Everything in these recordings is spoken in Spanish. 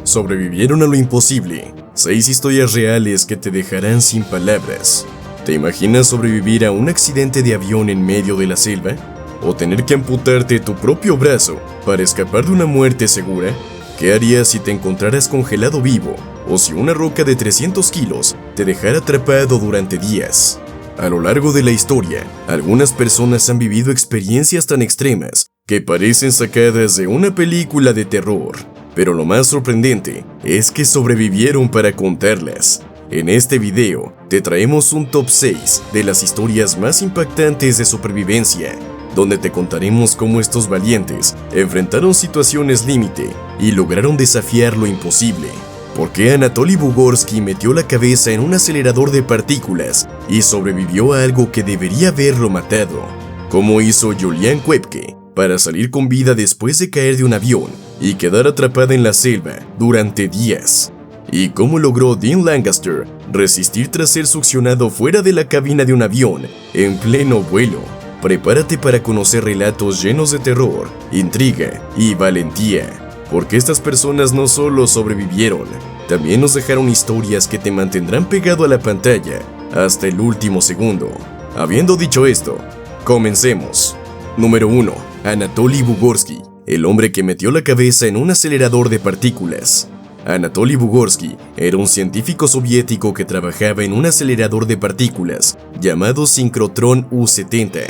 Sobrevivieron a lo imposible. 6 historias reales que te dejarán sin palabras. ¿Te imaginas sobrevivir a un accidente de avión en medio de la selva? ¿O tener que amputarte tu propio brazo para escapar de una muerte segura? ¿Qué harías si te encontraras congelado vivo? ¿O si una roca de 300 kilos te dejara atrapado durante días? A lo largo de la historia, algunas personas han vivido experiencias tan extremas que parecen sacadas de una película de terror. Pero lo más sorprendente es que sobrevivieron para contarlas. En este video, te traemos un top 6 de las historias más impactantes de supervivencia, donde te contaremos cómo estos valientes enfrentaron situaciones límite y lograron desafiar lo imposible. Por qué Anatoly Bugorsky metió la cabeza en un acelerador de partículas y sobrevivió a algo que debería haberlo matado. Cómo hizo Julian Koepke para salir con vida después de caer de un avión y quedar atrapada en la selva durante días. Y cómo logró Dean Lancaster resistir tras ser succionado fuera de la cabina de un avión en pleno vuelo. Prepárate para conocer relatos llenos de terror, intriga y valentía, porque estas personas no solo sobrevivieron, también nos dejaron historias que te mantendrán pegado a la pantalla hasta el último segundo. Habiendo dicho esto, comencemos. Número 1. Anatoly Bugorsky, el hombre que metió la cabeza en un acelerador de partículas. Anatoly Bugorsky era un científico soviético que trabajaba en un acelerador de partículas llamado Synchrotron U-70.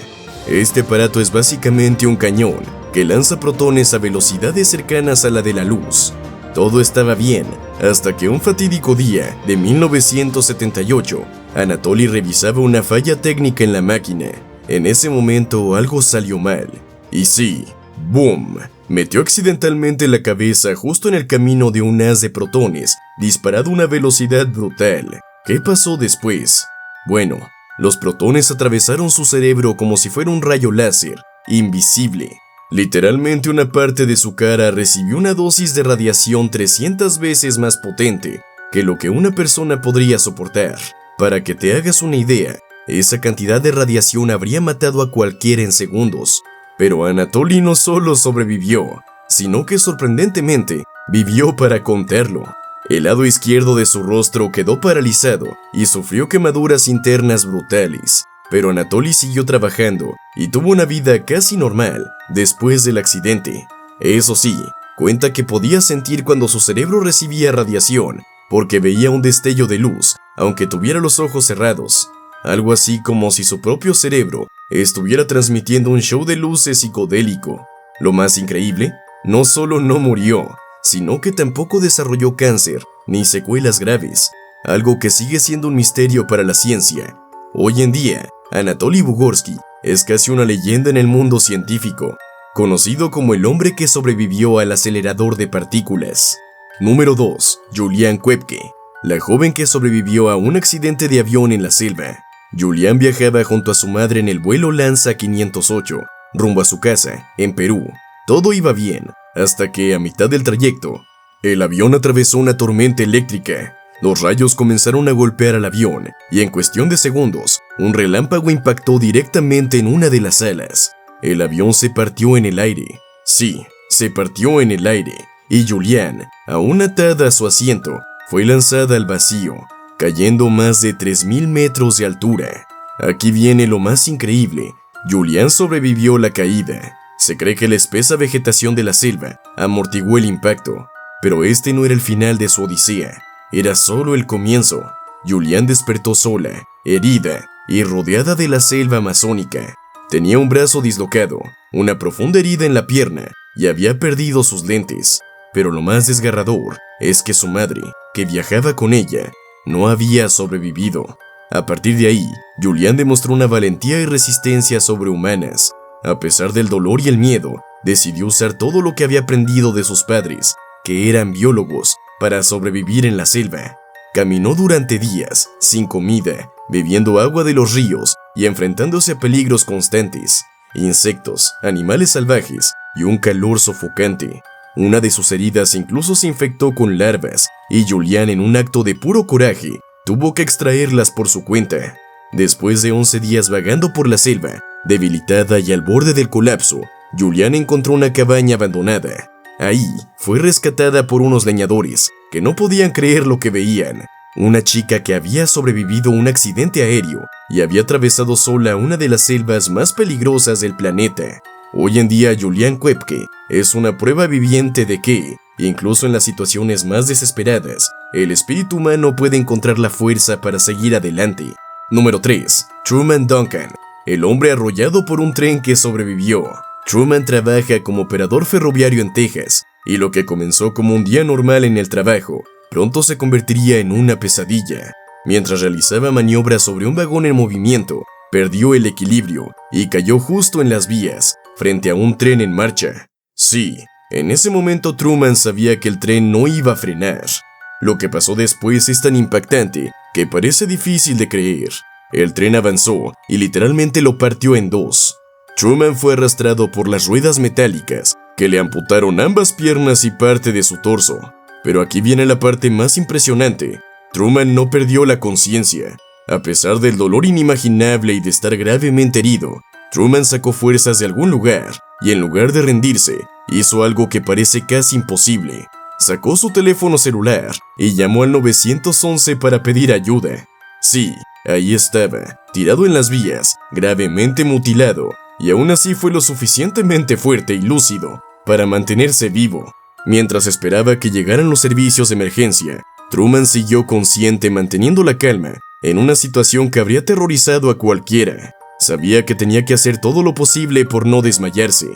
Este aparato es básicamente un cañón que lanza protones a velocidades cercanas a la de la luz. Todo estaba bien, hasta que un fatídico día de 1978, Anatoly revisaba una falla técnica en la máquina. En ese momento algo salió mal. Y sí, ¡boom! Metió accidentalmente la cabeza justo en el camino de un haz de protones, disparado a una velocidad brutal. ¿Qué pasó después? Bueno, los protones atravesaron su cerebro como si fuera un rayo láser, invisible. Literalmente una parte de su cara recibió una dosis de radiación 300 veces más potente que lo que una persona podría soportar. Para que te hagas una idea, esa cantidad de radiación habría matado a cualquiera en segundos. Pero Anatoly no solo sobrevivió, sino que sorprendentemente vivió para contarlo. El lado izquierdo de su rostro quedó paralizado y sufrió quemaduras internas brutales. Pero Anatoly siguió trabajando y tuvo una vida casi normal después del accidente. Eso sí, cuenta que podía sentir cuando su cerebro recibía radiación, porque veía un destello de luz, aunque tuviera los ojos cerrados. Algo así como si su propio cerebro estuviera transmitiendo un show de luces psicodélico. Lo más increíble, no solo no murió, sino que tampoco desarrolló cáncer ni secuelas graves, algo que sigue siendo un misterio para la ciencia. Hoy en día, Anatoly Bugorsky es casi una leyenda en el mundo científico, conocido como el hombre que sobrevivió al acelerador de partículas. Número 2. Julian Koepke, la joven que sobrevivió a un accidente de avión en la selva. Julian viajaba junto a su madre en el vuelo Lanza 508, rumbo a su casa, en Perú. Todo iba bien, hasta que a mitad del trayecto, el avión atravesó una tormenta eléctrica. Los rayos comenzaron a golpear al avión, y en cuestión de segundos, un relámpago impactó directamente en una de las alas. El avión se partió en el aire. Sí, se partió en el aire, y Julian, aún atada a su asiento, fue lanzada al vacío, cayendo más de 3000 metros de altura. Aquí viene lo más increíble. Julian sobrevivió la caída. Se cree que la espesa vegetación de la selva amortiguó el impacto, pero este no era el final de su odisea. Era solo el comienzo. Julian despertó sola, herida y rodeada de la selva amazónica. Tenía un brazo dislocado, una profunda herida en la pierna y había perdido sus lentes. Pero lo más desgarrador es que su madre, que viajaba con ella, no había sobrevivido. A partir de ahí, Julian demostró una valentía y resistencia sobrehumanas. A pesar del dolor y el miedo, decidió usar todo lo que había aprendido de sus padres, que eran biólogos, para sobrevivir en la selva. Caminó durante días, sin comida, bebiendo agua de los ríos y enfrentándose a peligros constantes, insectos, animales salvajes y un calor sofocante. Una de sus heridas incluso se infectó con larvas, y Julian, en un acto de puro coraje, tuvo que extraerlas por su cuenta. Después de 11 días vagando por la selva, debilitada y al borde del colapso, Julian encontró una cabaña abandonada. Ahí fue rescatada por unos leñadores que no podían creer lo que veían. Una chica que había sobrevivido a un accidente aéreo y había atravesado sola una de las selvas más peligrosas del planeta. Hoy en día Julian Koepke es una prueba viviente de que, incluso en las situaciones más desesperadas, el espíritu humano puede encontrar la fuerza para seguir adelante. Número 3. Truman Duncan, el hombre arrollado por un tren que sobrevivió. Truman trabaja como operador ferroviario en Texas, y lo que comenzó como un día normal en el trabajo, pronto se convertiría en una pesadilla. Mientras realizaba maniobras sobre un vagón en movimiento, perdió el equilibrio y cayó justo en las vías, frente a un tren en marcha. Sí, en ese momento Truman sabía que el tren no iba a frenar. Lo que pasó después es tan impactante que parece difícil de creer. El tren avanzó y literalmente lo partió en dos. Truman fue arrastrado por las ruedas metálicas que le amputaron ambas piernas y parte de su torso. Pero aquí viene la parte más impresionante. Truman no perdió la conciencia. A pesar del dolor inimaginable y de estar gravemente herido, Truman sacó fuerzas de algún lugar y en lugar de rendirse, hizo algo que parece casi imposible. Sacó su teléfono celular y llamó al 911 para pedir ayuda. Sí, ahí estaba, tirado en las vías, gravemente mutilado, y aún así fue lo suficientemente fuerte y lúcido para mantenerse vivo. Mientras esperaba que llegaran los servicios de emergencia, Truman siguió consciente manteniendo la calma en una situación que habría aterrorizado a cualquiera. Sabía que tenía que hacer todo lo posible por no desmayarse,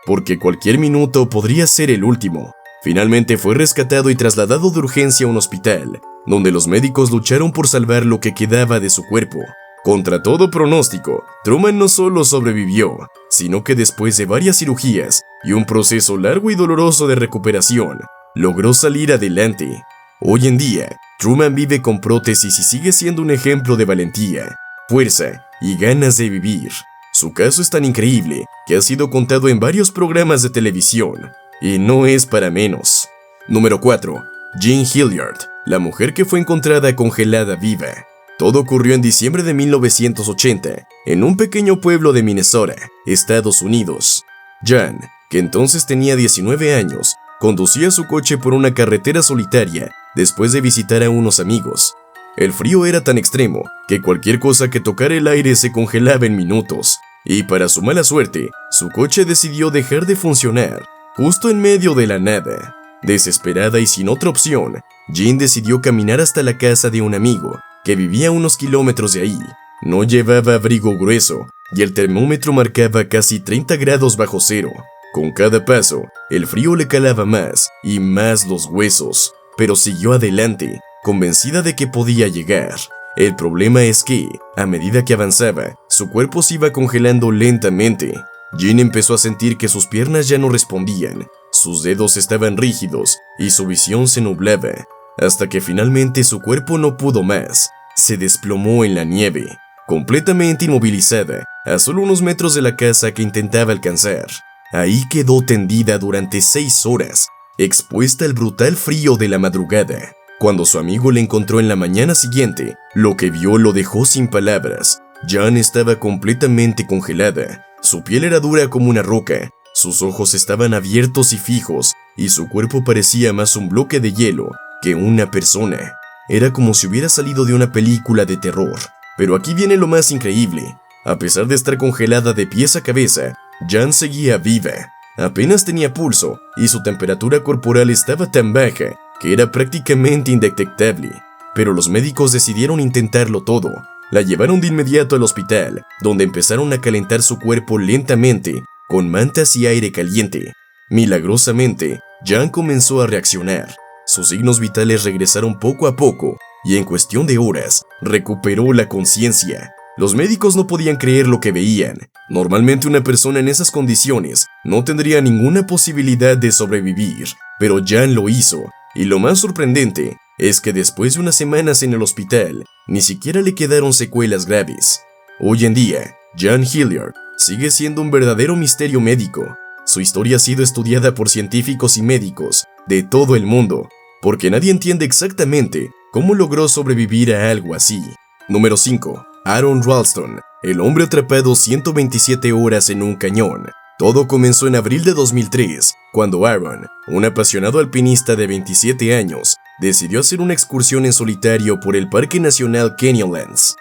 porque cualquier minuto podría ser el último. Finalmente fue rescatado y trasladado de urgencia a un hospital, donde los médicos lucharon por salvar lo que quedaba de su cuerpo. Contra todo pronóstico, Truman no solo sobrevivió, sino que después de varias cirugías y un proceso largo y doloroso de recuperación, logró salir adelante. Hoy en día, Truman vive con prótesis y sigue siendo un ejemplo de valentía, fuerza y ganas de vivir. Su caso es tan increíble que ha sido contado en varios programas de televisión, y no es para menos. Número 4. Jean Hilliard, la mujer que fue encontrada congelada viva. Todo ocurrió en diciembre de 1980, en un pequeño pueblo de Minnesota, Estados Unidos. Jean, que entonces tenía 19 años, conducía su coche por una carretera solitaria después de visitar a unos amigos. El frío era tan extremo que cualquier cosa que tocara el aire se congelaba en minutos, y para su mala suerte, su coche decidió dejar de funcionar justo en medio de la nada. Desesperada y sin otra opción, Jean decidió caminar hasta la casa de un amigo que vivía a unos kilómetros de ahí. No llevaba abrigo grueso y el termómetro marcaba casi 30 grados bajo cero. Con cada paso, el frío le calaba más y más los huesos, pero siguió adelante, convencida de que podía llegar. El problema es que, a medida que avanzaba, su cuerpo se iba congelando lentamente. Jean empezó a sentir que sus piernas ya no respondían, sus dedos estaban rígidos y su visión se nublaba, hasta que finalmente su cuerpo no pudo más. Se desplomó en la nieve, completamente inmovilizada, a solo unos metros de la casa que intentaba alcanzar. Ahí quedó tendida durante 6 horas, expuesta al brutal frío de la madrugada. Cuando su amigo la encontró en la mañana siguiente, lo que vio lo dejó sin palabras. Jean estaba completamente congelada, su piel era dura como una roca, sus ojos estaban abiertos y fijos, y su cuerpo parecía más un bloque de hielo que una persona. Era como si hubiera salido de una película de terror. Pero aquí viene lo más increíble. A pesar de estar congelada de pies a cabeza, Jean seguía viva. Apenas tenía pulso y su temperatura corporal estaba tan baja que era prácticamente indetectable. Pero los médicos decidieron intentarlo todo. La llevaron de inmediato al hospital, donde empezaron a calentar su cuerpo lentamente con mantas y aire caliente. Milagrosamente, Jean comenzó a reaccionar. Sus signos vitales regresaron poco a poco y en cuestión de horas recuperó la conciencia. Los médicos no podían creer lo que veían. Normalmente una persona en esas condiciones no tendría ninguna posibilidad de sobrevivir, pero Jean lo hizo. Y lo más sorprendente es que después de unas semanas en el hospital, ni siquiera le quedaron secuelas graves. Hoy en día, Jean Hilliard sigue siendo un verdadero misterio médico. Su historia ha sido estudiada por científicos y médicos de todo el mundo, porque nadie entiende exactamente cómo logró sobrevivir a algo así. Número 5. Aaron Ralston, el hombre atrapado 127 horas en un cañón. Todo comenzó en abril de 2003, cuando Aaron, un apasionado alpinista de 27 años, decidió hacer una excursión en solitario por el Parque Nacional Canyonlands,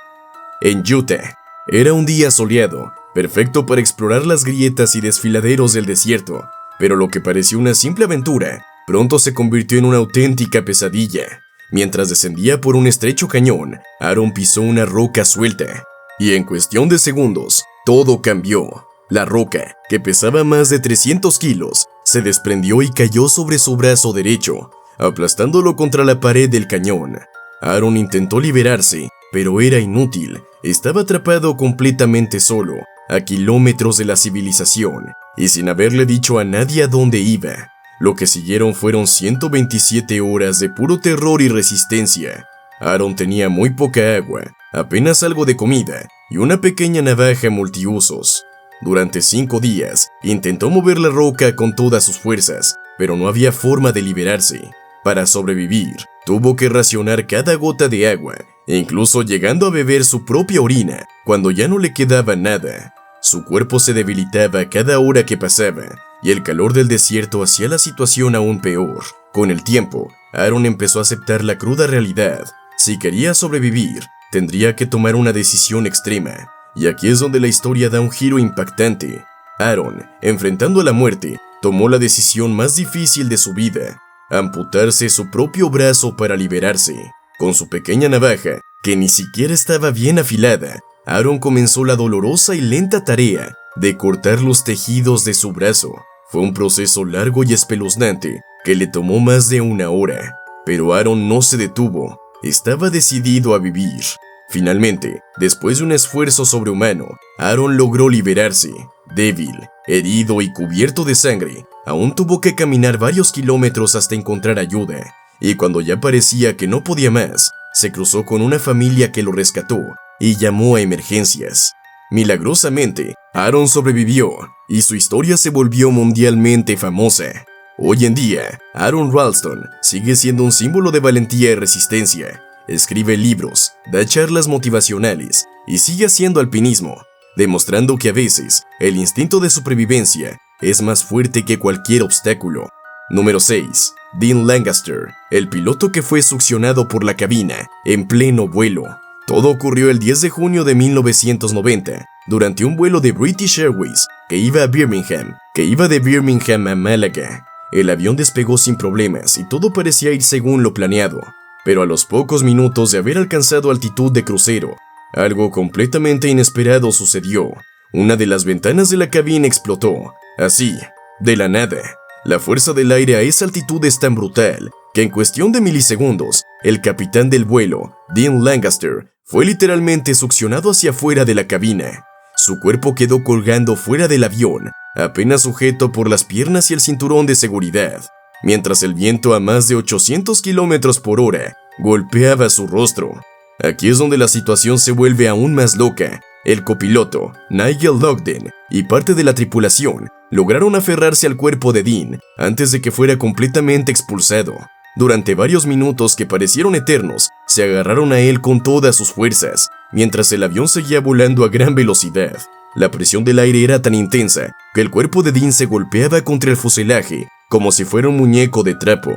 en Utah. Era un día soleado, perfecto para explorar las grietas y desfiladeros del desierto, pero lo que pareció una simple aventura, pronto se convirtió en una auténtica pesadilla. Mientras descendía por un estrecho cañón, Aaron pisó una roca suelta, y en cuestión de segundos, todo cambió. La roca, que pesaba más de 300 kilos, se desprendió y cayó sobre su brazo derecho, aplastándolo contra la pared del cañón. Aaron intentó liberarse, pero era inútil. Estaba atrapado completamente solo, a kilómetros de la civilización, y sin haberle dicho a nadie a dónde iba. Lo que siguieron fueron 127 horas de puro terror y resistencia. Aaron tenía muy poca agua, apenas algo de comida y una pequeña navaja multiusos. Durante 5 días, intentó mover la roca con todas sus fuerzas, pero no había forma de liberarse. Para sobrevivir, tuvo que racionar cada gota de agua, e incluso llegando a beber su propia orina cuando ya no le quedaba nada. Su cuerpo se debilitaba cada hora que pasaba, y el calor del desierto hacía la situación aún peor. Con el tiempo, Aaron empezó a aceptar la cruda realidad. Si quería sobrevivir, tendría que tomar una decisión extrema. Y aquí es donde la historia da un giro impactante. Aaron, enfrentando a la muerte, tomó la decisión más difícil de su vida: amputarse su propio brazo para liberarse. Con su pequeña navaja, que ni siquiera estaba bien afilada, Aaron comenzó la dolorosa y lenta tarea de cortar los tejidos de su brazo. Fue un proceso largo y espeluznante que le tomó más de 1 hora, pero Aaron no se detuvo. Estaba decidido a vivir. Finalmente, después de un esfuerzo sobrehumano, Aaron logró liberarse. Débil, herido y cubierto de sangre, aún tuvo que caminar varios kilómetros hasta encontrar ayuda, y cuando ya parecía que no podía más, se cruzó con una familia que lo rescató y llamó a emergencias. Milagrosamente, Aaron sobrevivió, y su historia se volvió mundialmente famosa. Hoy en día, Aaron Ralston sigue siendo un símbolo de valentía y resistencia. Escribe libros, da charlas motivacionales y sigue haciendo alpinismo, demostrando que a veces el instinto de supervivencia es más fuerte que cualquier obstáculo. Número 6. Dean Lancaster, el piloto que fue succionado por la cabina en pleno vuelo. Todo ocurrió el 10 de junio de 1990, durante un vuelo de British Airways que iba de Birmingham a Málaga. El avión despegó sin problemas y todo parecía ir según lo planeado. Pero a los pocos minutos de haber alcanzado altitud de crucero, algo completamente inesperado sucedió. Una de las ventanas de la cabina explotó, así, de la nada. La fuerza del aire a esa altitud es tan brutal que en cuestión de milisegundos, el capitán del vuelo, Dean Lancaster, fue literalmente succionado hacia afuera de la cabina. Su cuerpo quedó colgando fuera del avión, apenas sujeto por las piernas y el cinturón de seguridad, mientras el viento a más de 800 kilómetros por hora golpeaba su rostro. Aquí es donde la situación se vuelve aún más loca. El copiloto, Nigel Lougden, y parte de la tripulación lograron aferrarse al cuerpo de Dean antes de que fuera completamente expulsado. Durante varios minutos que parecieron eternos, se agarraron a él con todas sus fuerzas, mientras el avión seguía volando a gran velocidad. La presión del aire era tan intensa que el cuerpo de Dean se golpeaba contra el fuselaje como si fuera un muñeco de trapo.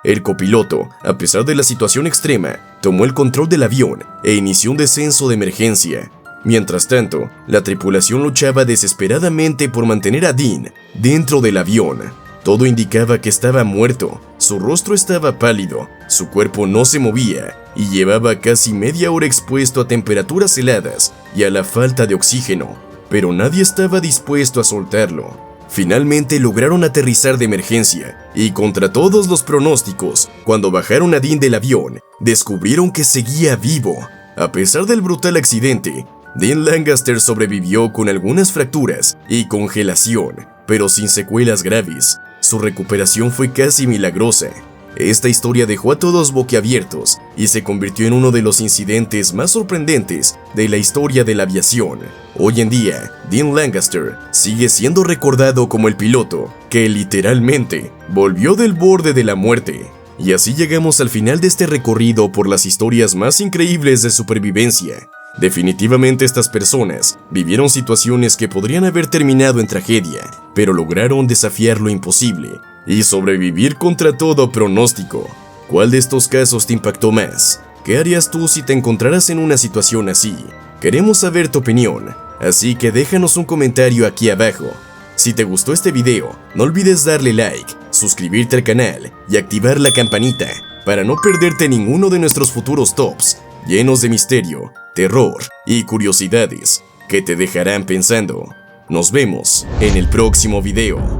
El copiloto, a pesar de la situación extrema, tomó el control del avión e inició un descenso de emergencia. Mientras tanto, la tripulación luchaba desesperadamente por mantener a Dean dentro del avión. Todo indicaba que estaba muerto, su rostro estaba pálido, su cuerpo no se movía y llevaba casi media hora expuesto a temperaturas heladas y a la falta de oxígeno, pero nadie estaba dispuesto a soltarlo. Finalmente lograron aterrizar de emergencia y contra todos los pronósticos, cuando bajaron a Dean del avión, descubrieron que seguía vivo. A pesar del brutal accidente, Dean Lancaster sobrevivió con algunas fracturas y congelación, pero sin secuelas graves. Su recuperación fue casi milagrosa. Esta historia dejó a todos boquiabiertos y se convirtió en uno de los incidentes más sorprendentes de la historia de la aviación. Hoy en día, Dean Lancaster sigue siendo recordado como el piloto que literalmente volvió del borde de la muerte. Y así llegamos al final de este recorrido por las historias más increíbles de supervivencia. Definitivamente estas personas vivieron situaciones que podrían haber terminado en tragedia, pero lograron desafiar lo imposible y sobrevivir contra todo pronóstico. ¿Cuál de estos casos te impactó más? ¿Qué harías tú si te encontraras en una situación así? Queremos saber tu opinión, así que déjanos un comentario aquí abajo. Si te gustó este video, no olvides darle like, suscribirte al canal y activar la campanita para no perderte ninguno de nuestros futuros tops llenos de misterio, terror y curiosidades que te dejarán pensando. Nos vemos en el próximo video.